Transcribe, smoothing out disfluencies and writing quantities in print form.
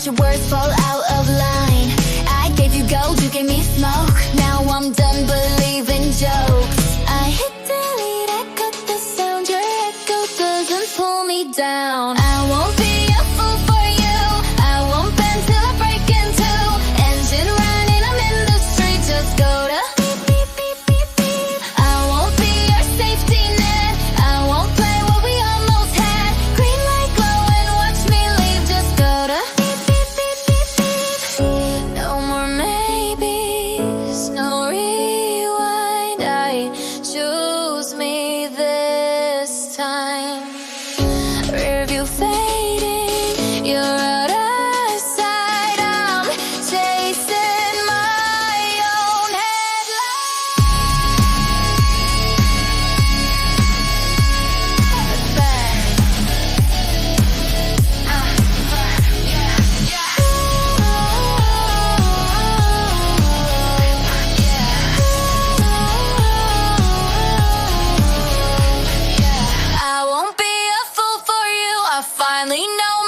let your words fall out of line. I gave you gold, you gave me smoke. Now I'm done believing jokes. I hit delete, I cut the sound. Your echo doesn't pull me down. I won't be a fool for you. I won't bend till I break in two. Engine running, I'm in the street. Just go to beep, beep, beep, beep, beep. I won't be your safety net. I won't play what we almost had. Green light glowing, watch me leave. Just go to beep, beep, beep, beep, beep. No more maybes, no rewind. I choose me this time. Rear view fading, you're out of sight. I'm chasing my own headlights. I won't be a fool for you. I finally know